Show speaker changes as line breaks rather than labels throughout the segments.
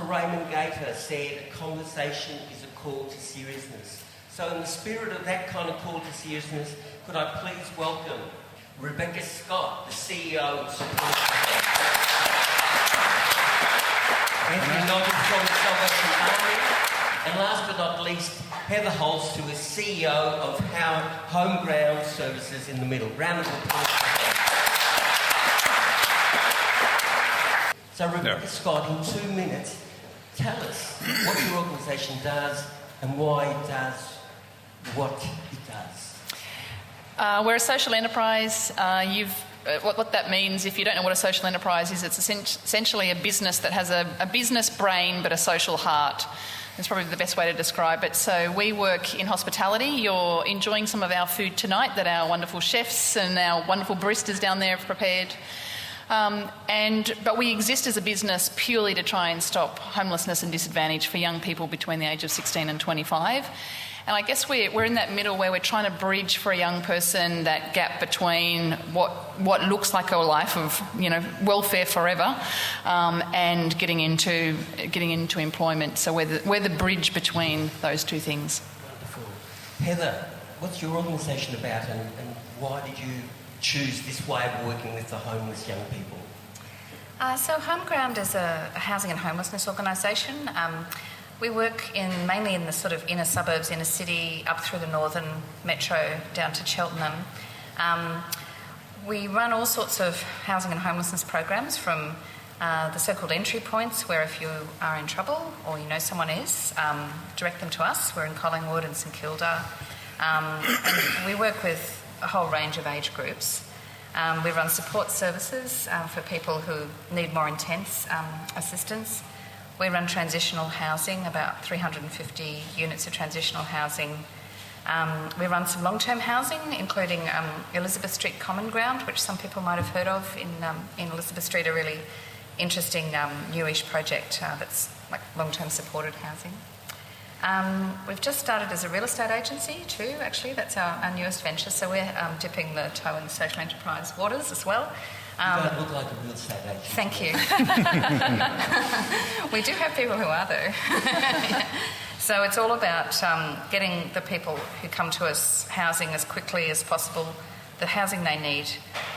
Raymond Gator said, a conversation is a call to seriousness. So in the spirit of that kind of call to seriousness, could I please welcome Rebecca Scott, the CEO of Support. Anthony Noggins from the Salvation Army. And last but not least, Heather Holst, who is CEO of Home Ground Services in the middle. Round of applause. So Rebecca Scott, in 2 minutes, tell us what your organisation does and why it does what it does.
We're a social enterprise. What that means, if you don't know what a social enterprise is, it's essentially a business that has a business brain but a social heart. That's probably the best way to describe it. So we work in hospitality. You're enjoying some of our food tonight that our wonderful chefs and our wonderful baristas down there have prepared. But we exist as a business purely to try and stop homelessness and disadvantage for young people between the age of 16 and 25. And I guess we're in that middle where we're trying to bridge for a young person that gap between what looks like a life of welfare forever and getting into employment. So we're the bridge between those two things.
Wonderful. Heather, what's your organisation about and why did you choose this way of working with the homeless young people?
So Home Ground is a housing and homelessness organisation. We work mainly in the sort of inner suburbs, inner city, up through the northern metro down to Cheltenham. We run all sorts of housing and homelessness programs, from the so-called entry points, where if you are in trouble or you know someone is, direct them to us. We're in Collingwood and St Kilda. And we work with a whole range of age groups. We run support services for people who need more intense assistance. We run transitional housing, about 350 units of transitional housing. We run some long-term housing, including Elizabeth Street Common Ground, which some people might have heard of in Elizabeth Street, a really interesting newish project that's like long-term supported housing. We've just started as a real estate agency too, actually. That's our newest venture, so we're dipping the toe in the social enterprise waters as well.
You don't look like a real estate agent.
Thank you. We do have people who are, though. Yeah. So it's all about getting the people who come to us housing as quickly as possible, the housing they need,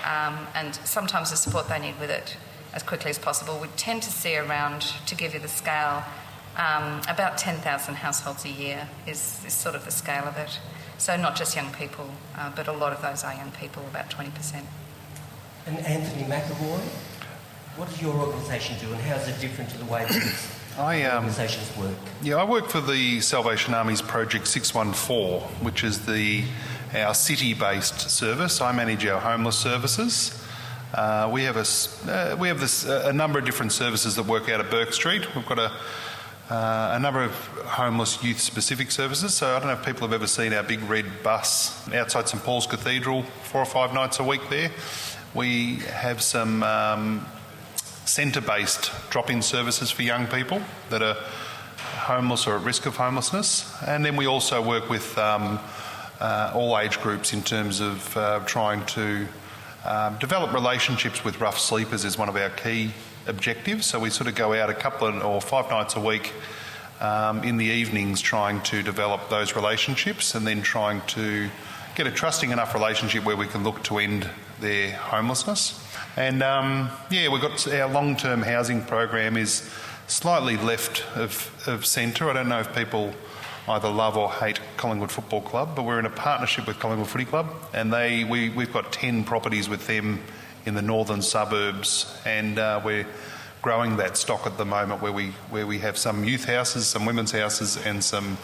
and sometimes the support they need with it as quickly as possible. We tend to see around, to give you the scale, about 10,000 households a year is sort of the scale of it. So not just young people, but a lot of those are young people, about 20%.
And Anthony McAvoy, what does your organisation do and how is it different to the way that organisations work?
Yeah, I work for the Salvation Army's Project 614, which is our city-based service. I manage our homeless services. We have a number of different services that work out of Burke Street. We've got a number of homeless youth-specific services. So I don't know if people have ever seen our big red bus outside St Paul's Cathedral 4 or 5 nights a week there. We have some centre-based drop-in services for young people that are homeless or at risk of homelessness. And then we also work with all age groups in terms of trying to develop relationships with rough sleepers is one of our key objectives. So we sort of go out a couple or 5 nights a week in the evenings trying to develop those relationships and then trying to get a trusting enough relationship where we can look to end their homelessness. And we've got our long-term housing program is slightly left of centre. I don't know if people either love or hate Collingwood Football Club, but we're in a partnership with Collingwood Footy Club, and we've got 10 properties with them in the northern suburbs, and we're growing that stock at the moment where we have some youth houses, some women's houses, and some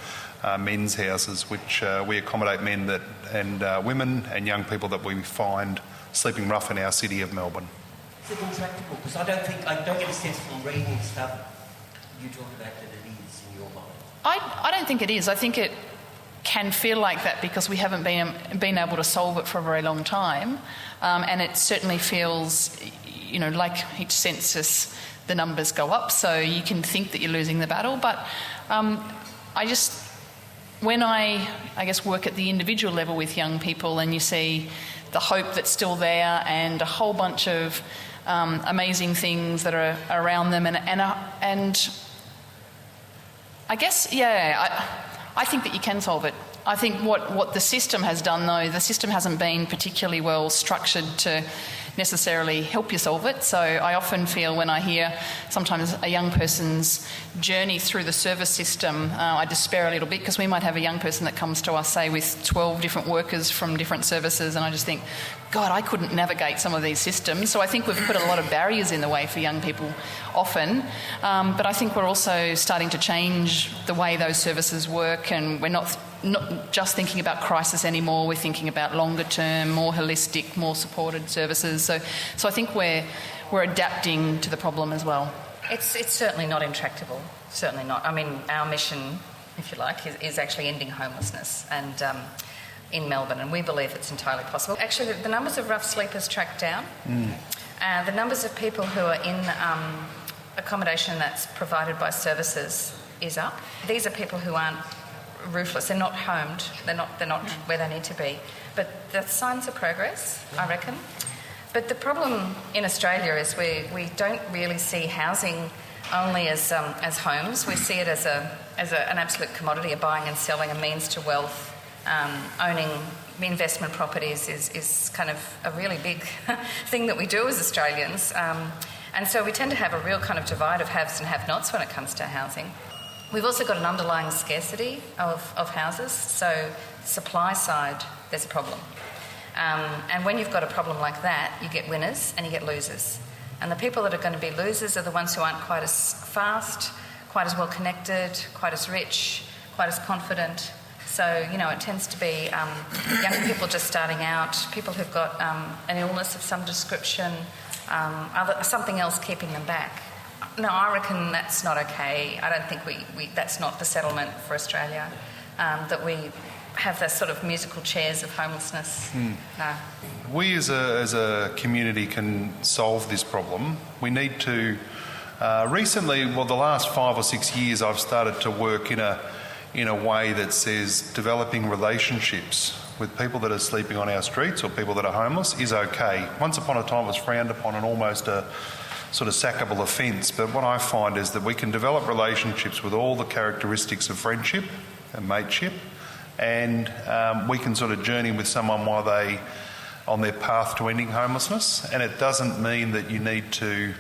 men's houses, which we accommodate men and women and young people that we find sleeping rough in our city of Melbourne.
Is it intractable? Because I don't get a sense from reading stuff you talk about that it is in your mind.
I don't think it is. I think it can feel like that because we haven't been able to solve it for a very long time, and it certainly feels, like each census the numbers go up, so you can think that you're losing the battle. But when I work at the individual level with young people, and you see the hope that's still there and a whole bunch of amazing things that are around them, and I guess, I think that you can solve it. I think what the system has done, though, the system hasn't been particularly well structured to necessarily help you solve it. So I often feel when I hear sometimes a young person's journey through the service system, I despair a little bit, because we might have a young person that comes to us, say, with 12 different workers from different services, and I just think, God, I couldn't navigate some of these systems. So I think we've put a lot of barriers in the way for young people often, but I think we're also starting to change the way those services work, and we're not just thinking about crisis anymore. We're thinking about longer term, more holistic, more supported services. So I think we're adapting to the problem as well.
It's certainly not intractable. Certainly not. I mean, our mission, if you like, is actually ending homelessness, and in Melbourne, and we believe it's entirely possible. Actually, the numbers of rough sleepers tracked down. The numbers of people who are in accommodation that's provided by services is up. These are people who aren't roofless. They're not homed. They're not where they need to be. But the signs of progress, I reckon. But the problem in Australia is we don't really see housing only as homes. We see it as an absolute commodity, a buying and selling, a means to wealth. Owning investment properties is kind of a really big thing that we do as Australians. And so we tend to have a real kind of divide of haves and have-nots when it comes to housing. We've also got an underlying scarcity of houses, so supply side, there's a problem. And when you've got a problem like that, you get winners and you get losers. And the people that are going to be losers are the ones who aren't quite as fast, quite as well connected, quite as rich, quite as confident. So, it tends to be young people just starting out, people who've got an illness of some description, something else keeping them back. No, I reckon that's not okay. I don't think that's not the settlement for Australia, that we have those sort of musical chairs of homelessness. No.
We as a community can solve this problem. We need to... recently, the last 5 or 6 years, I've started to work in a way that says developing relationships with people that are sleeping on our streets or people that are homeless is okay. Once upon a time it was frowned upon and almost a sort of sackable offence, but what I find is that we can develop relationships with all the characteristics of friendship and mateship, and we can sort of journey with someone while they on their path to ending homelessness, and it doesn't mean that you need to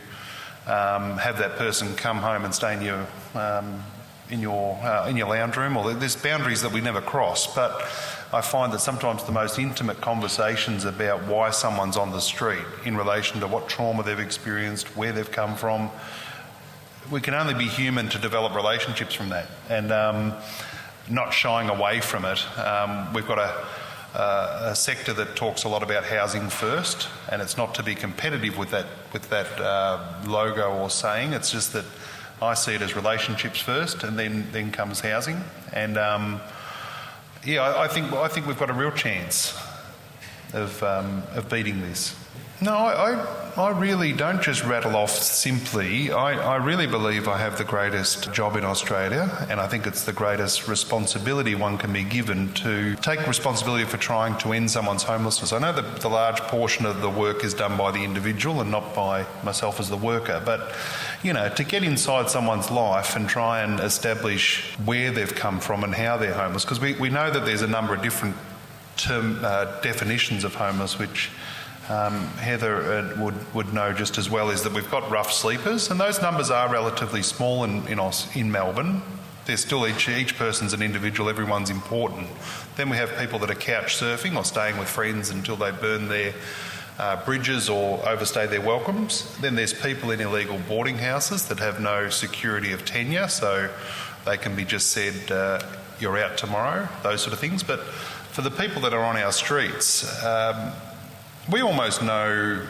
have that person come home and stay in your lounge room, or there's boundaries that we never cross. But I find that sometimes the most intimate conversations about why someone's on the street in relation to what trauma they've experienced, where they've come from, we can only be human to develop relationships from that, and not shying away from it. We've got a sector that talks a lot about housing first, and it's not to be competitive with that logo or saying. It's just that I see it as relationships first, and then comes housing. And I think we've got a real chance of beating this. No, I really don't just rattle off simply. I really believe I have the greatest job in Australia, and I think it's the greatest responsibility one can be given to take responsibility for trying to end someone's homelessness. I know that the large portion of the work is done by the individual and not by myself as the worker, but to get inside someone's life and try and establish where they've come from and how they're homeless, because we know that there's a number of different definitions of homeless, which Heather would know just as well, is that we've got rough sleepers, and those numbers are relatively small in Melbourne. They're still each person's an individual, everyone's important. Then we have people that are couch surfing or staying with friends until they burn their bridges or overstay their welcomes. Then there's people in illegal boarding houses that have no security of tenure, so they can be just said, you're out tomorrow, those sort of things. But for the people that are on our streets, we almost know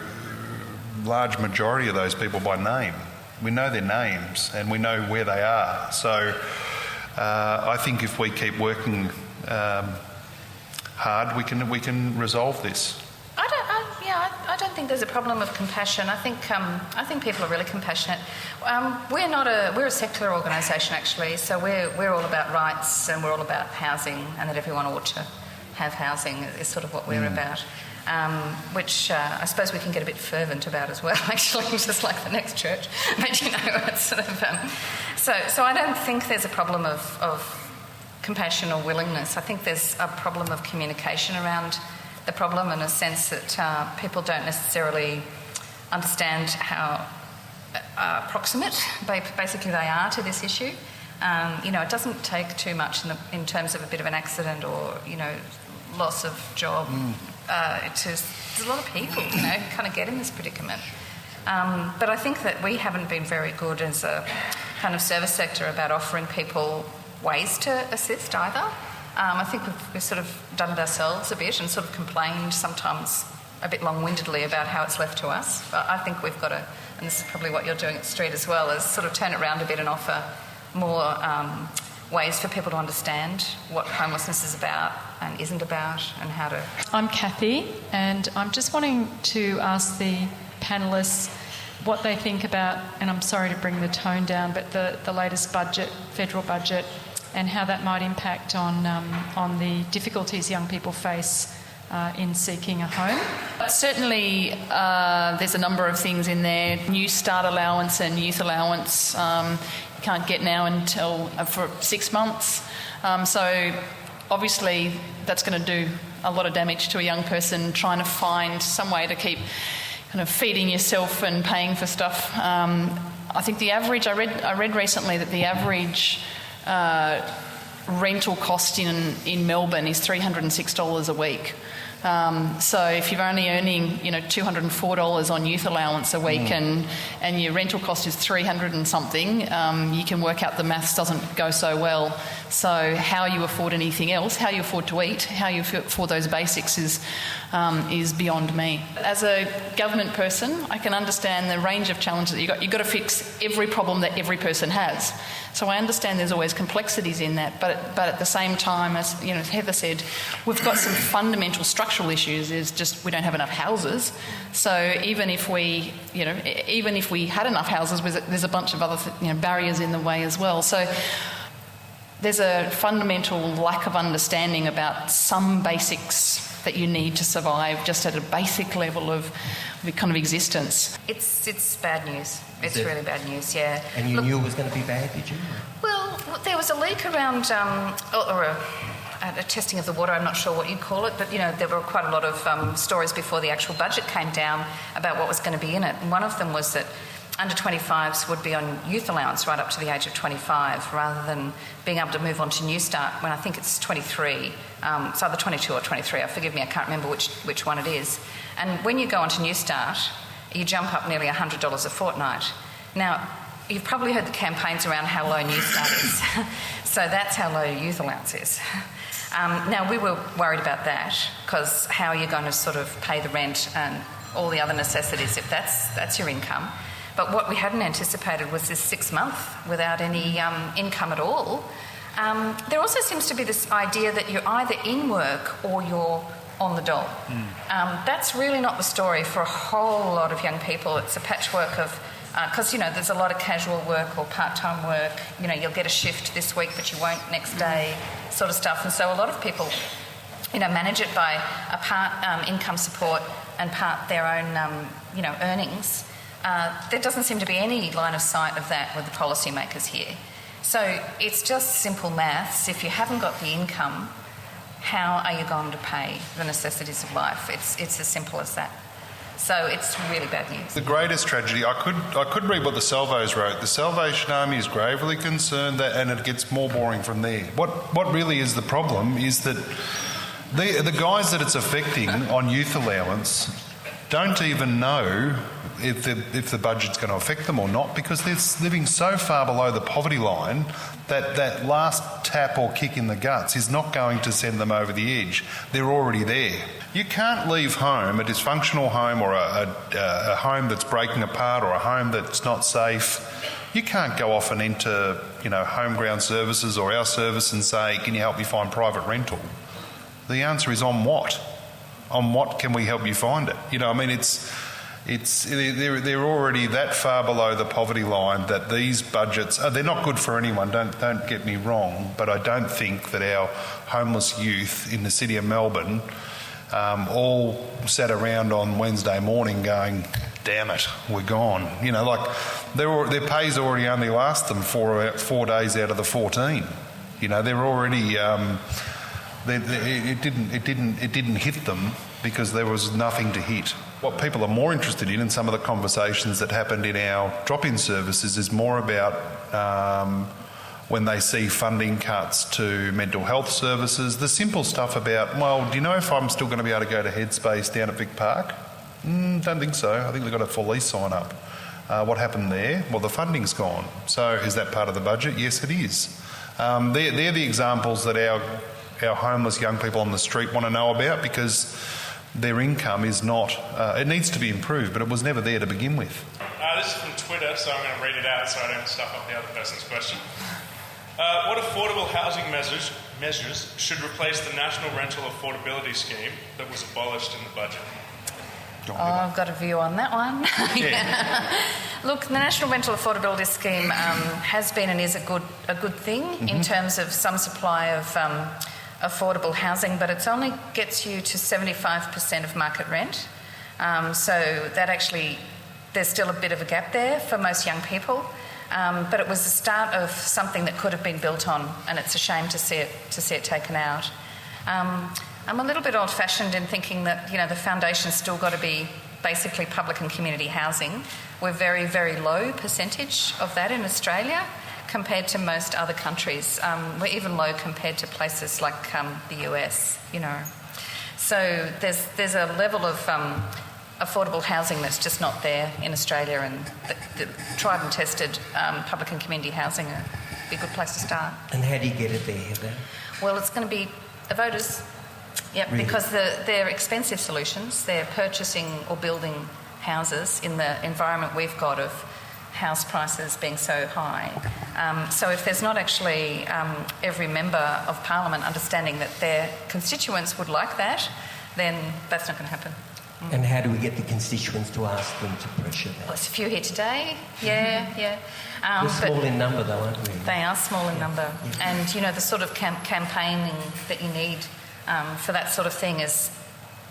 large majority of those people by name. We know their names and we know where they are. So I think if we keep working hard, we can resolve this.
I don't think there's a problem of compassion. I think people are really compassionate. We're a secular organisation actually, so we're all about rights and we're all about housing, and that everyone ought to have housing is sort of what we're about. which I suppose we can get a bit fervent about as well, actually, just like the next church. But, you know, it's sort of... So I don't think there's a problem of compassion or willingness. I think there's a problem of communication around the problem, in a sense that people don't necessarily understand how proximate basically they are to this issue. You know, it doesn't take too much in terms of a bit of an accident or, you know, loss of job. There's a lot of people, you know, who kind of get in this predicament. But I think that we haven't been very good as a kind of service sector about offering people ways to assist either. I think we've sort of done it ourselves a bit and sort of complained sometimes a bit long-windedly about how it's left to us. But I think we've got to, and this is probably what you're doing at Street as well, is sort of turn it around a bit and offer more ways for people to understand what homelessness is about and isn't about, and how to...
I'm Kathy, and I'm just wanting to ask the panellists what they think about, and I'm sorry to bring the tone down, but the latest budget, federal budget, and how that might impact on the difficulties young people face in seeking a home.
Certainly, there's a number of things in there. New start allowance and youth allowance you can't get now until for 6 months. So obviously that's going to do a lot of damage to a young person trying to find some way to keep kind of feeding yourself and paying for stuff. I think the average, I read recently that the average rental cost in Melbourne is $306 a week. So if you're only earning, you know, $204 on youth allowance a week and your rental cost is $300 and something, you can work out the maths doesn't go so well. So how you afford anything else, how you afford to eat, how you afford those basics is beyond me. As a government person, I can understand the range of challenges that you've got. You've got to fix every problem that every person has. So I understand there's always complexities in that, but at the same time, as you know, Heather said, we've got some fundamental structural issues. Is just we don't have enough houses. So even if we had enough houses, there's a bunch of other barriers in the way as well. So there's a fundamental lack of understanding about some basics that you need to survive, just at a basic level of kind of existence.
It's bad news. It's really bad news, yeah.
And you knew it was going to be bad, did you?
Well, there was a leak around, or a testing of the water, I'm not sure what you'd call it, but, you know, there were quite a lot of stories before the actual budget came down about what was going to be in it. And one of them was that under 25s would be on youth allowance right up to the age of 25, rather than being able to move on to New Start when I think it's 23. It's either 22 or 23. Forgive me, I can't remember which one it is. And when you go on to New Start, you jump up nearly $100 a fortnight. Now, you've probably heard the campaigns around how low New Start is. So that's how low youth allowance is. Now, we were worried about that, because how are you going to sort of pay the rent and all the other necessities if that's your income? But what we hadn't anticipated was this 6 month without any income at all. There also seems to be this idea that you're either in work or you're on the dole. That's really not the story for a whole lot of young people. It's a patchwork of, because, you know, there's a lot of casual work or part-time work. You know, you'll get a shift this week but you won't next day, sort of stuff. And so a lot of people, you know, manage it by a part income support and part their own, earnings. There doesn't seem to be any line of sight of that with the policymakers here. So it's just simple maths. If you haven't got the income, how are you going to pay the necessities of life? It's as simple as that. So it's really bad news.
The greatest tragedy, I could read what the Salvos wrote. The Salvation Army is gravely concerned that, and it gets more boring from there. What really is the problem is that the guys that it's affecting on youth allowance don't even know if the budget's going to affect them or not, because they're living so far below the poverty line that last tap or kick in the guts is not going to send them over the edge. They're already there. You can't leave home, a dysfunctional home or a home that's breaking apart or a home that's not safe. You can't go off and enter, home ground services or our service and say, can you help me find private rental? The answer is on what? On what can we help you find it? They're already that far below the poverty line that these budgets they're not good for anyone. Don't get me wrong, but I don't think that our homeless youth in the city of Melbourne all sat around on Wednesday morning going, damn it, we're gone. You know, like their pay's already only last them 4 days out of the 14. You know, they're already it didn't hit them because there was nothing to hit. What people are more interested in some of the conversations that happened in our drop-in services is more about when they see funding cuts to mental health services, the simple stuff about, well, do you know if I'm still going to be able to go to Headspace down at Vic Park? Don't think so. I think they've got a full lease sign up. What happened there? Well, the funding's gone. So is that part of the budget? Yes, it is. They're the examples that our homeless young people on the street want to know about because their income is not, it needs to be improved, but it was never there to begin with.
This is from Twitter, so I'm going to read it out so I don't stuff up the other person's question. What affordable housing measures should replace the National Rental Affordability Scheme that was abolished in the budget?
I've got a view on that one. Look, the National Rental Affordability Scheme has been and is a good thing in terms of some supply of affordable housing, but it only gets you to 75% of market rent. So that actually, there's still a bit of a gap there for most young people. But it was the start of something that could have been built on, and it's a shame to see it taken out. I'm a little bit old-fashioned in thinking that, you know, the foundation's still got to be basically public and community housing. We're very, very low percentage of that in Australia compared to most other countries. We're even low compared to places like the US, you know. So there's a level of affordable housing that's just not there in Australia, and the tried and tested public and community housing would be a good place to start.
And how do you get it there, Heather?
Well, it's going to be the voters. Yep, really? Because they're expensive solutions. They're purchasing or building houses in the environment we've got of house prices being so high. So if there's not actually every member of Parliament understanding that their constituents would like that, then that's not going to happen.
And how do we get the constituents to ask them to pressure that?
Well, there's a few here today. Yeah.
They're small in number, though, aren't they?
They are small in number. Yeah. And, you know, the sort of campaigning that you need for that sort of thing is,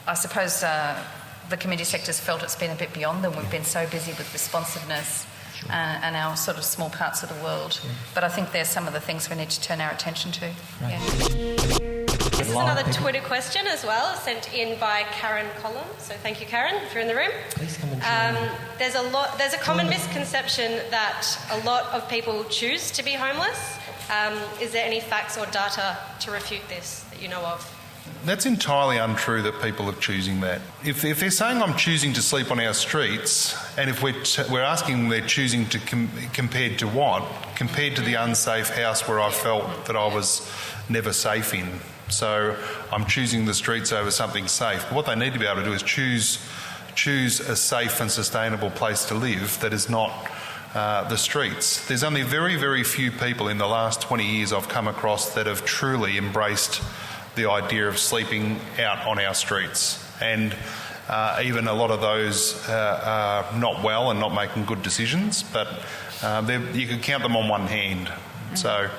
I suppose, the community sector's felt it's been a bit beyond them. We've been so busy with responsiveness and our sort of small parts of the world. Yeah. But I think there's some of the things we need to turn our attention to. Right. Yeah.
This is another Twitter question as well, sent in by Karen Collins. So thank you, Karen, if you're in the room.
Please come and join.
There's a common misconception that a lot of people choose to be homeless. Is there any facts or data to refute this that you know of?
That's entirely untrue that people are choosing that. If they're saying I'm choosing to sleep on our streets, and if we're asking they're choosing to compared to what? Compared to the unsafe house where I felt that I was never safe in. So I'm choosing the streets over something safe. But what they need to be able to do is choose a safe and sustainable place to live that is not the streets. There's only very, very few people in the last 20 years I've come across that have truly embraced the idea of sleeping out on our streets. And even a lot of those are not well and not making good decisions, but you can count them on one hand. So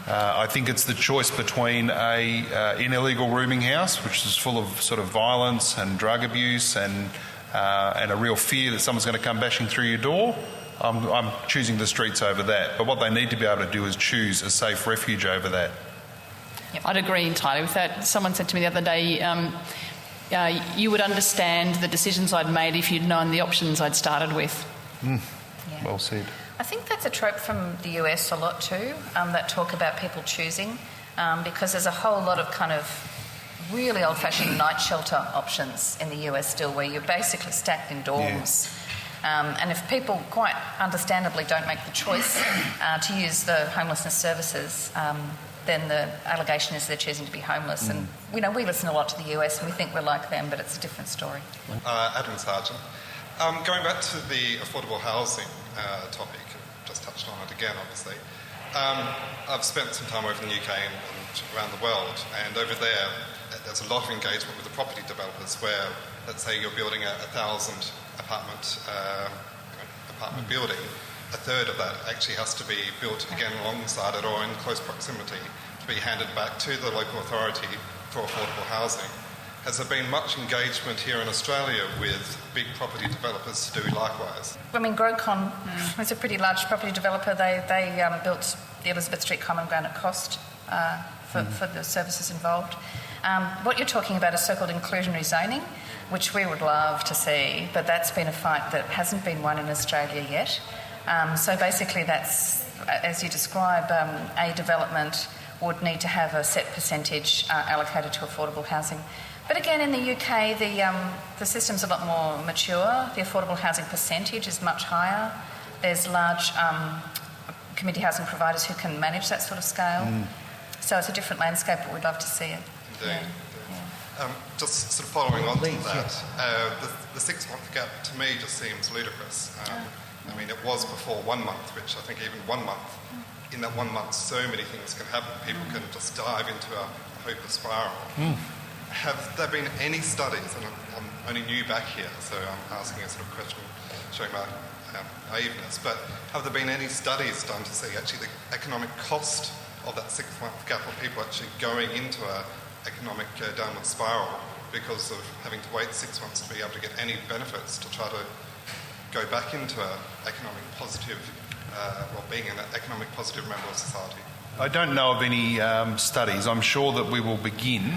I think it's the choice between an illegal rooming house, which is full of sort of violence and drug abuse and a real fear that someone's going to come bashing through your door. I'm choosing the streets over that. But what they need to be able to do is choose a safe refuge over that.
Yep. I'd agree entirely with that. Someone said to me the other day, you would understand the decisions I'd made if you'd known the options I'd started with.
Yeah.
Well said.
I think that's a trope from the US a lot too, that talk about people choosing, because there's a whole lot of kind of really old-fashioned night shelter options in the US still, where you're basically stacked in dorms. Yeah. And if people quite understandably don't make the choice to use the homelessness services, then the allegation is they're choosing to be homeless. And, you know, we listen a lot to the US and we think we're like them, but it's a different story.
Adam Sargent. Going back to the affordable housing topic, just touched on it again, obviously. I've spent some time over in the UK and around the world, and over there, there's a lot of engagement with the property developers where, let's say you're building a 1,000 apartment building, a third of that actually has to be built again alongside it or in close proximity to be handed back to the local authority for affordable housing. has there been much engagement here in Australia with big property developers to do likewise?
I mean, Grocon is a pretty large property developer. They built the Elizabeth Street Common Ground at cost for the services involved. What you're talking about is so-called inclusionary zoning, which we would love to see, but that's been a fight that hasn't been won in Australia yet. So basically that's, as you describe, a development would need to have a set percentage allocated to affordable housing. But again, in the UK, the system's a lot more mature. The affordable housing percentage is much higher. There's large community housing providers who can manage that sort of scale. So it's a different landscape, but we'd love to see it.
Indeed. Just sort of following on to that, the 6-month gap to me just seems ludicrous. I mean, it was before 1 month, which I think even 1 month, in that 1 month so many things can happen. People can just dive into a hopeless spiral. Have there been any studies, and I'm only new back here, so I'm asking a sort of question showing my naiveness, but have there been any studies done to see actually the economic cost of that 6-month gap of people actually going into a economic downward spiral because of having to wait 6 months to be able to get any benefits to try to go back into an economic positive, being an economic positive member of society?
I don't know of any studies. I'm sure that we will begin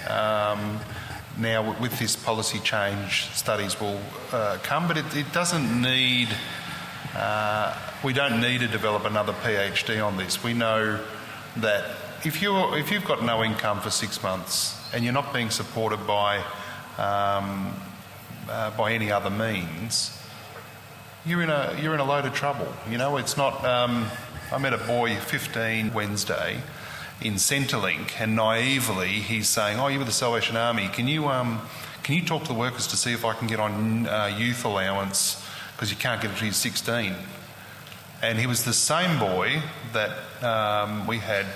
now with this policy change. Studies will come, but it doesn't need. We don't need to develop another PhD on this. We know that if you've got no income for 6 months and you're not being supported by any other means, you're in a load of trouble. You know, it's not. I met a boy, 15, Wednesday, in Centrelink, and naively he's saying, "Oh, you're with the Salvation Army. Can you talk to the workers to see if I can get on youth allowance because you can't get it till you're 16?" And he was the same boy that we had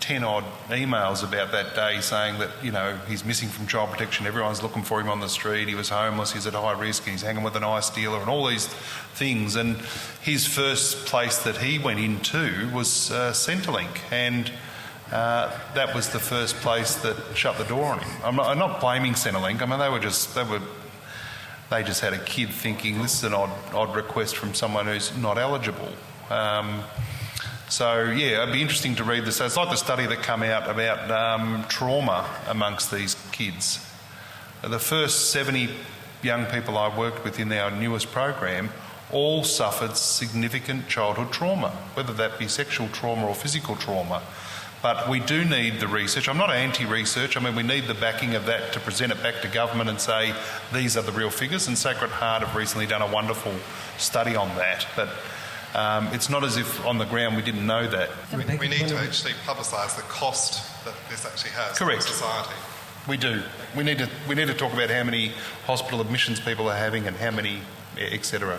10 odd emails about that day saying that, you know, he's missing from child protection, everyone's looking for him on the street, he was homeless, he's at high risk, and he's hanging with an ice dealer and all these things. And his first place that he went into was Centrelink, and that was the first place that shut the door on him. I'm not blaming Centrelink. I mean, they just had a kid thinking this is an odd request from someone who's not eligible. So, yeah, it'd be interesting to read this. It's like the study that came out about trauma amongst these kids. The first 70 young people I worked with in our newest program all suffered significant childhood trauma, whether that be sexual trauma or physical trauma. But we do need the research. I'm not anti-research. I mean, we need the backing of that to present it back to government and say, these are the real figures. And Sacred Heart have recently done a wonderful study on that. But it's not as if on the ground we didn't know that.
We need to actually publicise the cost that this actually has for society.
We do. We need to talk about how many hospital admissions people are having and how many, etc.